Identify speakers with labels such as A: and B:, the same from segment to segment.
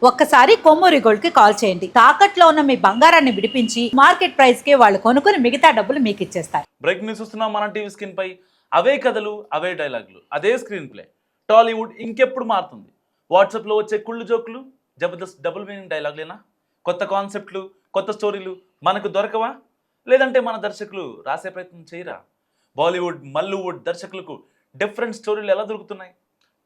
A: ఒక్కసారి కొమ్మూరి గోల్డ్ కి కాల్ చేయండి. తాకట్లో ఉన్న మీ బంగారాన్ని విడిపించి మార్కెట్ ప్రైస్ కి వాళ్ళు కొనుక్కుని మిగతా డబ్బులు మీకు ఇచ్చేస్తారు.
B: బ్రేక్ న్యూస్ చూస్తున్నాం మన టీవీ స్క్రీన్ పై. అవే కథలు అవే డైలాగులు అదే స్క్రీన్ ప్లే. టాలీవుడ్ ఇంకెప్పుడు మారుతుంది? వాట్సాప్లో వచ్చే కుళ్ళు జోకులు జబర్దస్త్ డబుల్ మీనింగ్ డైలాగులేనా? కొత్త కాన్సెప్ట్లు కొత్త స్టోరీలు మనకు దొరకవా? లేదంటే మన దర్శకులు రాసే ప్రయత్నం చేయరా? బాలీవుడ్ మల్లీవుడ్ దర్శకులకు డిఫరెంట్ స్టోరీలు ఎలా దొరుకుతున్నాయి?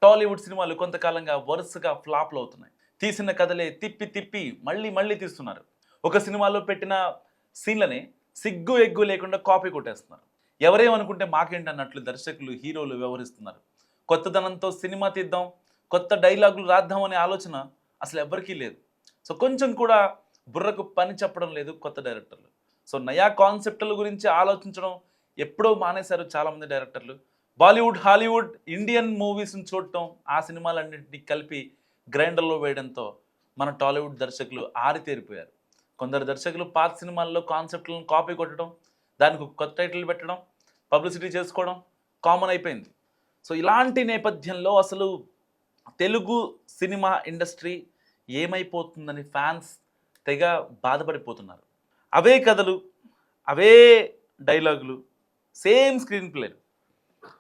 B: టాలీవుడ్ సినిమాలు కొంతకాలంగా వరుసగా ఫ్లాప్లు అవుతున్నాయి. తీసిన కథలే తిప్పి తిప్పి మళ్ళీ మళ్ళీ తీస్తున్నారు. ఒక సినిమాలో పెట్టిన సీన్లని సిగ్గు ఎగ్గు లేకుండా కాపీ కొట్టేస్తున్నారు. ఎవరేమనుకుంటే మాకేంటి అన్నట్లు దర్శకులు హీరోలు వ్యవహరిస్తున్నారు. కొత్తదనంతో సినిమా తీద్దాం, కొత్త డైలాగులు రాద్దాం అనే ఆలోచన అసలు ఎవరికీ లేదు. సో కొంచెం కూడా బుర్రకు పని చెప్పడం లేదు కొత్త డైరెక్టర్లు. సో నయా కాన్సెప్ట్ల గురించి ఆలోచించడం ఎప్పుడో మానేశారు చాలామంది డైరెక్టర్లు. బాలీవుడ్ హాలీవుడ్ ఇండియన్ మూవీస్ని చూడటం, ఆ సినిమాలన్నింటినీ కలిపి గ్రైండర్లో వేయడంతో మన టాలీవుడ్ దర్శకులు ఆరితేరిపోయారు. కొందరు దర్శకులు పాత సినిమాల్లో కాన్సెప్ట్లను కాపీ కొట్టడం, దానికి కొత్త టైటిల్ పెట్టడం, పబ్లిసిటీ చేసుకోవడం కామన్ అయిపోయింది. సో ఇలాంటి నేపథ్యంలో అసలు తెలుగు సినిమా ఇండస్ట్రీ ఏమైపోతుందని ఫ్యాన్స్ తెగ బాధపడిపోతున్నారు. అవే కథలు అవే డైలాగులు సేమ్ స్క్రీన్ ప్లేలు.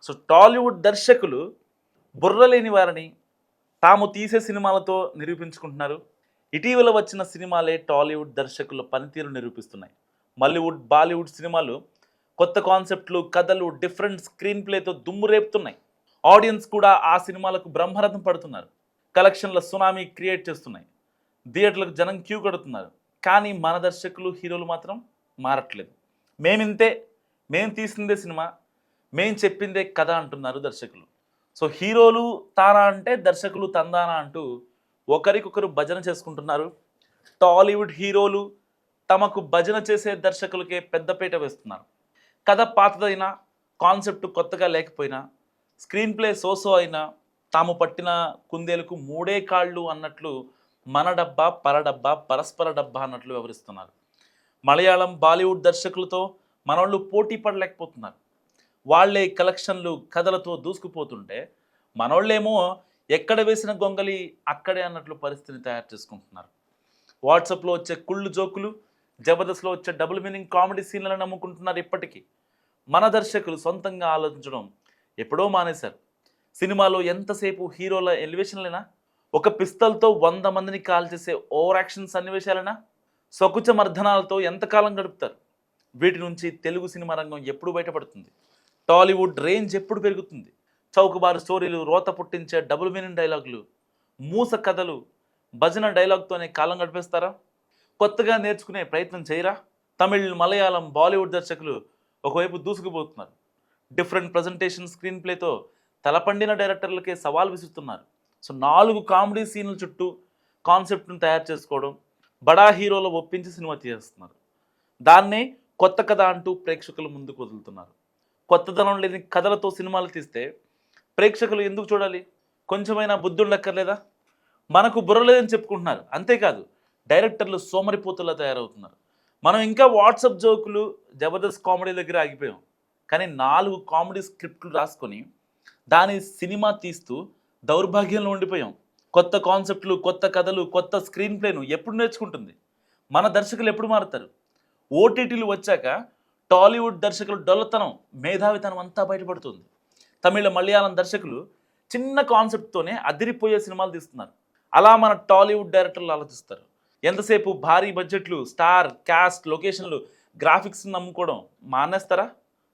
B: సో టాలీవుడ్ దర్శకులు బుర్రలేని వారిని తాము తీసే సినిమాలతో నిరూపించుకుంటున్నారు. ఇటీవల వచ్చిన సినిమాలే టాలీవుడ్ దర్శకుల పనితీరు నిరూపిస్తున్నాయి. మల్లీవుడ్ బాలీవుడ్ సినిమాలు కొత్త కాన్సెప్ట్లు కథలు డిఫరెంట్ స్క్రీన్ ప్లేతో దుమ్ము రేపుతున్నాయి. ఆడియన్స్ కూడా ఆ సినిమాలకు బ్రహ్మరథం పడుతున్నారు. కలెక్షన్ల సునామీ క్రియేట్ చేస్తున్నాయి. థియేటర్లకు జనం క్యూ కడుతున్నారు. కానీ మన దర్శకులు హీరోలు మాత్రం మారట్లేదు. మేమింతే, మేం తీసిందే సినిమా, మేం చెప్పిందే కథ అంటున్నారు దర్శకులు. సో హీరోలు తానా అంటే దర్శకులు తందానా అంటూ ఒకరికొకరు భజన చేసుకుంటున్నారు. టాలీవుడ్ హీరోలు తమకు భజన చేసే దర్శకులకే పెద్దపీట వేస్తున్నారు. కథ పాతదైనా, కాన్సెప్ట్ కొత్తగా లేకపోయినా, స్క్రీన్ ప్లే సోసో అయినా తాము పట్టిన కుందేలకు మూడే కాళ్ళు అన్నట్లు మన డబ్బా పరడబ్బా పరస్పర డబ్బా అన్నట్లు వివరిస్తున్నారు. మలయాళం బాలీవుడ్ దర్శకులతో మనోళ్ళు పోటీ పడలేకపోతున్నారు. వాళ్లే కలెక్షన్లు కథలతో దూసుకుపోతుంటే మనోళ్ళేమో ఎక్కడ వేసిన గొంగలి అక్కడే అన్నట్లు పరిస్థితిని తయారు చేసుకుంటున్నారు. వాట్సాప్లో వచ్చే కుళ్ళు జోకులు, జబర్దస్త్లో వచ్చే డబుల్ మీనింగ్ కామెడీ సీన్లను నమ్ముకుంటున్నారు. ఇప్పటికీ మన దర్శకులు సొంతంగా ఆలోచించడం ఎప్పుడో మానేశారు. సినిమాలో ఎంతసేపు హీరోల ఎలివేషన్లైనా, ఒక పిస్తల్తో 100 మందిని కాల్ చేసే ఓవర్ యాక్షన్ సన్నివేశాలైనా, సకుచ మర్దనాలతో ఎంతకాలం గడుపుతారు? వీటి నుంచి తెలుగు సినిమా రంగం ఎప్పుడు బయటపడుతుంది? టాలీవుడ్ రేంజ్ ఎప్పుడు పెరుగుతుంది? చౌకబారు స్టోరీలు, రోత పుట్టించే డబుల్ మీనింగ్ డైలాగులు, మూస కథలు, భజన డైలాగ్తోనే కాలం గడిపేస్తారా? కొత్తగా నేర్చుకునే ప్రయత్నం చేయరా? తమిళ్ మలయాళం బాలీవుడ్ దర్శకులు ఒకవైపు దూసుకుపోతున్నారు. డిఫరెంట్ ప్రజెంటేషన్ స్క్రీన్ ప్లేతో తలపండిన డైరెక్టర్లకే సవాల్ విసురుతున్నారు. సో 4 కామెడీ సీన్ల చుట్టూ కాన్సెప్ట్ను తయారు చేసుకోవడం, బడా హీరోలు ఒప్పించి సినిమా తీసేస్తున్నారు. దాన్నే కొత్త కథ అంటూ ప్రేక్షకుల ముందుకు వదులుతున్నారు. కొత్తదనం లేని కథలతో సినిమాలు తీస్తే ప్రేక్షకులు ఎందుకు చూడాలి? కొంచెమైనా బుద్ధి ఉండక్కర్లేదా? మనకు బుర్రలేదని చెప్పుకుంటున్నారు. అంతేకాదు డైరెక్టర్లు సోమరిపోతులా తయారవుతున్నారు. మనం ఇంకా వాట్సాప్ జోకులు జబర్దస్త్ కామెడీ దగ్గర ఆగిపోయాం. కానీ 4 కామెడీ స్క్రిప్ట్లు రాసుకొని దాని సినిమా తీస్తూ దౌర్భాగ్యంలో ఉండిపోయాం. కొత్త కాన్సెప్ట్లు కొత్త కథలు కొత్త స్క్రీన్ ప్లేను ఎప్పుడు నేర్చుకుంటుంది? మన దర్శకులు ఎప్పుడు మారుతారు? ఓటీటీలు వచ్చాక టాలీవుడ్ దర్శకులు డొల్లతనం, మేధావితనం అంతా బయటపడుతుంది. తమిళ మలయాళం దర్శకులు చిన్న కాన్సెప్ట్తోనే అదిరిపోయే సినిమాలు తీస్తున్నారు. అలా మన టాలీవుడ్ డైరెక్టర్లు ఆలోచిస్తారు. ఎంతసేపు భారీ బడ్జెట్లు, స్టార్ క్యాస్ట్, లొకేషన్లు, గ్రాఫిక్స్ నమ్ముకోవడం మానేస్తారా?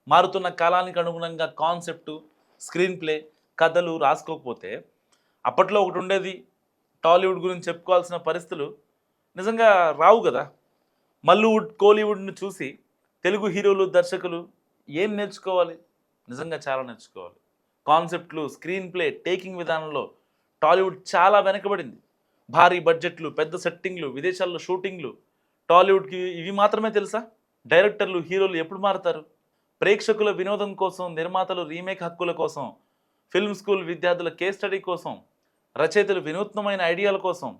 B: మారుతున్న కాలానికి అనుగుణంగా కాన్సెప్టు, స్క్రీన్ ప్లే, కథలు రాసుకోకపోతే అప్పట్లో ఒకటి ఉండేది. టాలీవుడ్ గురించి చెప్పుకోవాల్సిన పరిస్థితులు నిజంగా రావు కదా. మల్లీవుడ్ కోలీవుడ్ను చూసి తెలుగు హీరోలు దర్శకులు ఏం నేర్చుకోవాలి? నిజంగా చాలా నేర్చుకోవాలి. కాన్సెప్ట్లు, స్క్రీన్ ప్లే, టేకింగ్ విధానంలో టాలీవుడ్ చాలా వెనకబడింది. భారీ బడ్జెట్లు, పెద్ద సెట్టింగ్లు, విదేశాల్లో షూటింగ్లు, టాలీవుడ్కి ఇవి మాత్రమే తెలుసా? డైరెక్టర్లు హీరోలు ఎప్పుడు మారుతారు? ప్రేక్షకుల వినోదం కోసం, నిర్మాతలు రీమేక్ హక్కుల కోసం, ఫిల్మ్ స్కూల్ విద్యార్థుల కేస్ స్టడీ కోసం, రచయితలు వినూత్నమైన ఐడియాల కోసం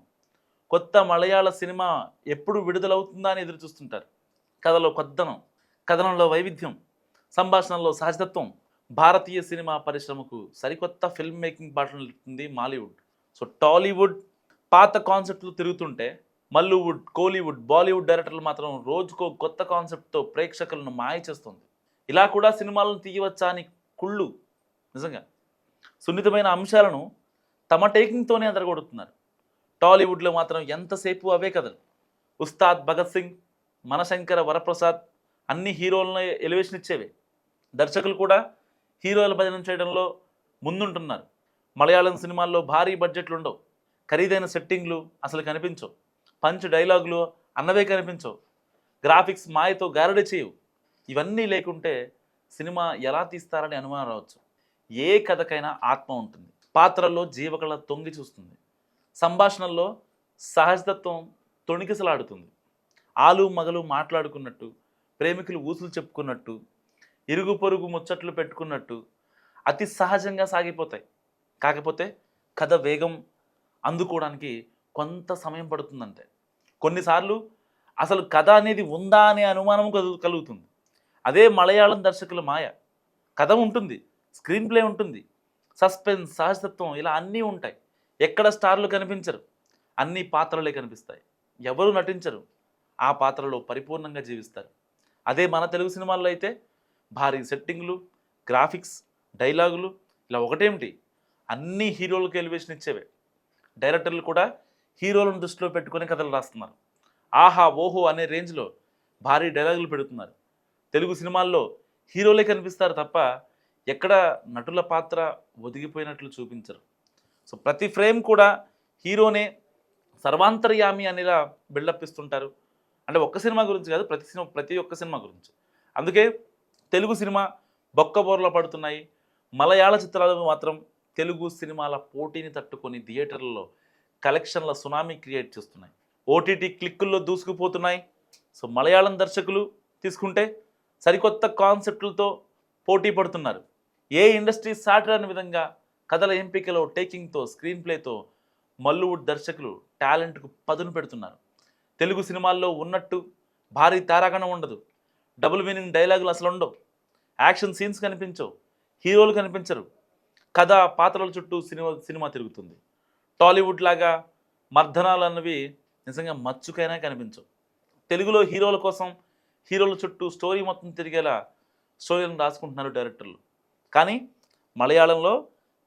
B: కొత్త మలయాళ సినిమా ఎప్పుడు విడుదలవుతుందా అని ఎదురు చూస్తుంటారు. కథలో కొత్తదనం, కథనంలో వైవిధ్యం, సంభాషణలో సహజత్వం భారతీయ సినిమా పరిశ్రమకు సరికొత్త ఫిల్మ్ మేకింగ్ బాటలు నిలుపుతుంది మాలీవుడ్. సో టాలీవుడ్ పాత కాన్సెప్ట్లు తిరుగుతుంటే మల్లీవుడ్, కోలీవుడ్, బాలీవుడ్ డైరెక్టర్లు మాత్రం రోజుకో కొత్త కాన్సెప్ట్తో ప్రేక్షకులను మాయ చేస్తుంది. ఇలా కూడా సినిమాలను తీయవచ్చా అని కుళ్ళు. నిజంగా సున్నితమైన అంశాలను తమ టేకింగ్తోనే అదరగొడుతున్నారు. టాలీవుడ్లో మాత్రం ఎంతసేపు అవే కథలు. ఉస్తాద్ భగత్ సింగ్, మనశంకర వరప్రసాద్ అన్ని హీరోలను ఎలివేషన్ ఇచ్చేవే. దర్శకులు కూడా హీరోల భజన చేయడంలో ముందుంటున్నారు. మలయాళం సినిమాల్లో భారీ బడ్జెట్లు ఉండవు, ఖరీదైన సెట్టింగ్లు అసలు కనిపించవు, పంచ్ డైలాగులు అన్నవే కనిపించవు, గ్రాఫిక్స్ మాయతో గారడీ చేయవు. ఇవన్నీ లేకుంటే సినిమా ఎలా తీస్తారని అనుమానం రావచ్చు. ఏ కథకైనా ఆత్మ ఉంటుంది, పాత్రల్లో జీవకళ తొంగి చూస్తుంది, సంభాషణల్లో సహజతత్వం తొణికిసలాడుతుంది. ఆలు మగలు మాట్లాడుకున్నట్టు, ప్రేమికులు ఊసులు చెప్పుకున్నట్టు, ఇరుగు పొరుగు ముచ్చట్లు పెట్టుకున్నట్టు అతి సహజంగా సాగిపోతాయి. కాకపోతే కథ వేగం అందుకోవడానికి కొంత సమయం పడుతుందంటే. కొన్నిసార్లు అసలు కథ అనేది ఉందా అనే అనుమానం కలుగుతుంది. అదే మలయాళం దర్శకుల మాయ. కథ ఉంటుంది, స్క్రీన్ ప్లే ఉంటుంది, సస్పెన్స్, సహజతత్వం ఇలా అన్నీ ఉంటాయి. ఎక్కడ స్టార్లు కనిపించరు, అన్ని పాత్రలే కనిపిస్తాయి. ఎవరు నటించరు, ఆ పాత్రలో పరిపూర్ణంగా జీవిస్తారు. అదే మన తెలుగు సినిమాల్లో అయితే భారీ సెట్టింగ్లు, గ్రాఫిక్స్, డైలాగులు ఇలా ఒకటేమిటి అన్ని హీరోలకు ఎలివేషన్ ఇచ్చేవే. డైరెక్టర్లు కూడా హీరోలను దృష్టిలో పెట్టుకొని కథలు రాస్తున్నారు. ఆహా ఓహో అనే రేంజ్లో భారీ డైలాగులు పెడుతున్నారు. తెలుగు సినిమాల్లో హీరోలే కనిపిస్తారు తప్ప ఎక్కడ నటుల పాత్ర ఒదిగిపోయినట్లు చూపించరు. సో ప్రతి ఫ్రేమ్ కూడా హీరోనే సర్వాంతర్యామి అనేలా బిల్డప్ ఇస్తుంటారు. అంటే ఒక్క సినిమా గురించి కాదు, ప్రతి ఒక్క సినిమా గురించి. అందుకే తెలుగు సినిమా బొక్కబోర్ల పడుతున్నాయి. మలయాళ చిత్రాలు మాత్రం తెలుగు సినిమాల పోటీని తట్టుకొని థియేటర్లలో కలెక్షన్ల సునామీ క్రియేట్ చేస్తున్నాయి. ఓటీటీ క్లిక్కుల్లో దూసుకుపోతున్నాయి. సో మలయాళం దర్శకులు తీసుకుంటే సరికొత్త కాన్సెప్ట్లతో పోటీ పడుతున్నారు. ఏ ఇండస్ట్రీ సాటరాని విధంగా కథల ఎంపికలో, టేకింగ్తో, స్క్రీన్ ప్లేతో మల్లీవుడ్ దర్శకులు టాలెంట్కు పదును పెడుతున్నారు. తెలుగు సినిమాల్లో ఉన్నట్టు భారీ తారాగణం ఉండదు, డబుల్ మీనింగ్ డైలాగులు అసలు ఉండవు, యాక్షన్ సీన్స్ కనిపించవు, హీరోలు కనిపించరు, కథ పాత్రల చుట్టూ సినిమా తిరుగుతుంది. టాలీవుడ్ లాగా మర్దనాలు అన్నవి నిజంగా మచ్చుకైనా కనిపించవు. తెలుగులో హీరోల కోసం, హీరోల చుట్టూ స్టోరీ మొత్తం తిరిగేలా స్టోరీలను రాసుకుంటున్నారు డైరెక్టర్లు. కానీ మలయాళంలో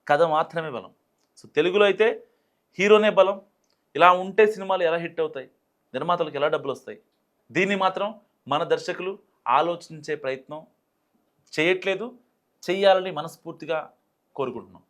B: కథ మాత్రమే బలం. సో తెలుగులో అయితే హీరోనే బలం. ఇలా ఉంటే సినిమాలు ఎలా హిట్ అవుతాయి, నిర్మాతలకు ఎలా డబ్బులు వస్తాయి? దీన్ని మాత్రం మన దర్శకులు ఆలోచించే ప్రయత్నం చేయట్లేదు, చెయ్యాలని మనస్ఫూర్తిగా కోరుకుంటున్నాం.